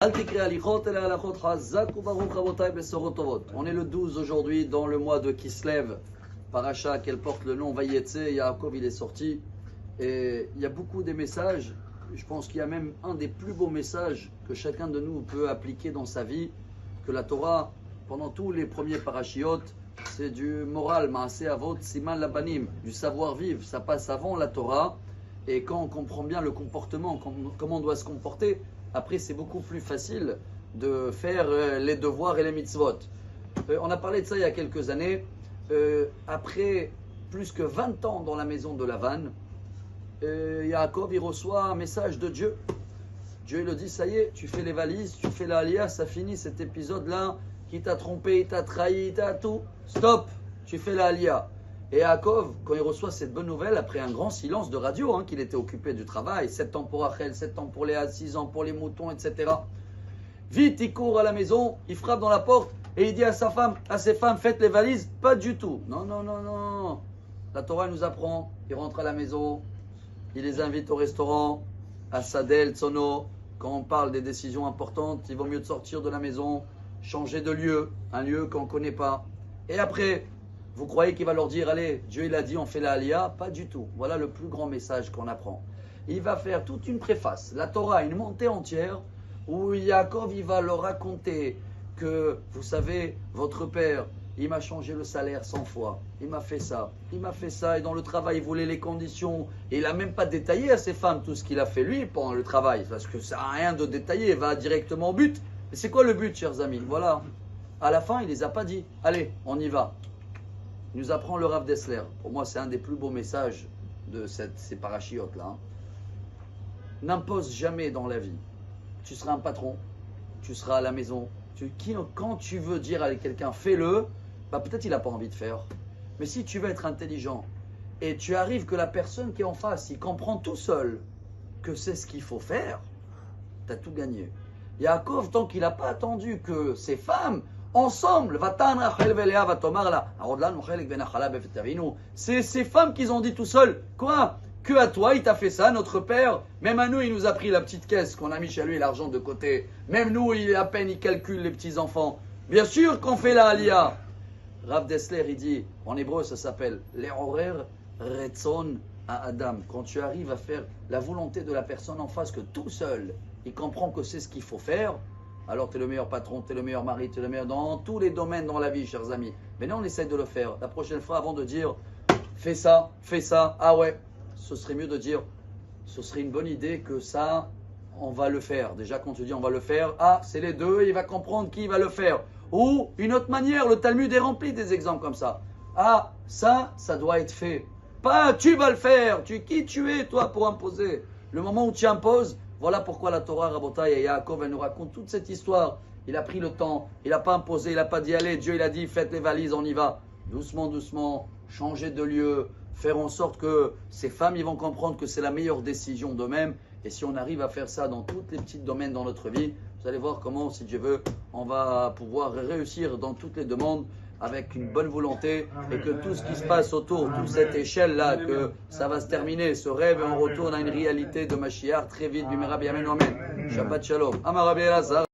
On est le 12 aujourd'hui dans le mois de Kislev, Paracha qu'elle porte le nom Vayetse. Yaakov il est sorti et il y a beaucoup de messages. Je pense qu'il y a même un des plus beaux messages que chacun de nous peut appliquer dans sa vie, que la Torah, pendant tous les premiers parachiotes, c'est du moral, Maaseh Avot, Siman Labanim, du savoir-vivre. Ça passe avant la Torah, et quand on comprend bien le comportement, comment on doit se comporter, après c'est beaucoup plus facile de faire les devoirs et les mitzvot. On a parlé de ça il y a quelques années. Après plus que 20 ans dans la maison de Lavan, Yaakov il reçoit un message de Dieu. Dieu il le dit, ça y est, tu fais les valises, tu fais la alia, ça finit cet épisode-là, qui t'a trompé, il t'a trahi, il t'a tout. Stop, tu fais la alia. Et Yaakov, quand il reçoit cette bonne nouvelle, après un grand silence de radio, qu'il était occupé du travail, 7 ans pour Rachel, 7 ans pour Léa, 6 ans pour les moutons, etc. Vite, il court à la maison, il frappe dans la porte et il dit à sa femme, à ses femmes, faites les valises. Pas du tout. Non, non, non, non. La Torah nous apprend, il rentre à la maison, il les invite au restaurant, à Sadel, Tsono. Quand on parle des décisions importantes, il vaut mieux de sortir de la maison, changer de lieu, un lieu qu'on ne connaît pas. Et après, vous croyez qu'il va leur dire, allez, Dieu il a dit, on fait la Aliyah? Pas du tout. Voilà le plus grand message qu'on apprend. Il va faire toute une préface, la Torah, une montée entière, où Yaakov il va leur raconter que, vous savez, votre père, il m'a changé le salaire 100 fois. Il m'a fait ça, et dans le travail, il voulait les conditions. Et il n'a même pas détaillé à ses femmes tout ce qu'il a fait lui pendant le travail, parce que ça n'a rien de détaillé, il va directement au but. Mais c'est quoi le but, chers amis? Voilà. À la fin, il ne les a pas dit. Allez, on y va. Il nous apprend le Rav Dessler. Pour moi, c'est un des plus beaux messages de ces parachiotes-là. N'impose jamais dans la vie. Tu seras un patron, tu seras à la maison. Quand tu veux dire à quelqu'un, fais-le, peut-être il n'a pas envie de faire. Mais si tu veux être intelligent et tu arrives que la personne qui est en face, il comprend tout seul que c'est ce qu'il faut faire, tu as tout gagné. Yaakov, tant qu'il n'a pas attendu que ses femmes, ensemble, c'est ces femmes qui ont dit tout seuls, quoi? Que à toi, il t'a fait ça, notre père. Même à nous, il nous a pris la petite caisse qu'on a mis chez lui, l'argent de côté. Même nous, à peine, il calcule les petits-enfants. Bien sûr qu'on fait la Aliyah. Rav Dessler, il dit, en hébreu, ça s'appelle l'erorer retzon à Adam. Quand tu arrives à faire la volonté de la personne en face, que tout seul, il comprend que c'est ce qu'il faut faire, alors tu es le meilleur patron, tu es le meilleur mari, tu es le meilleur dans tous les domaines dans la vie, chers amis. Maintenant, on essaie de le faire. La prochaine fois, avant de dire, fais ça, ah ouais, ce serait mieux de dire, ce serait une bonne idée que ça, on va le faire. Déjà, quand tu dis on va le faire, c'est les deux, il va comprendre qui va le faire. Ou une autre manière, le Talmud est rempli des exemples comme ça. Ça doit être fait. Pas, tu vas le faire. Qui tu es, toi, pour imposer? Le moment où tu imposes, voilà pourquoi la Torah, Rabotai et Yaakov, elle nous raconte toute cette histoire. Il a pris le temps, il n'a pas imposé, il n'a pas dit allez, Dieu il a dit faites les valises, on y va. Doucement, doucement, changer de lieu, faire en sorte que ces femmes ils vont comprendre que c'est la meilleure décision d'eux-mêmes. Et si on arrive à faire ça dans tous les petits domaines dans notre vie, vous allez voir comment, si Dieu veut, on va pouvoir réussir dans toutes les demandes avec une bonne volonté et que tout ce qui se passe autour, toute cette échelle-là, que ça va se terminer, ce rêve, et on retourne à une réalité de Mashiach très vite. Bimera biyamen amen. Shabbat shalom. Amar Rabbi Elazar.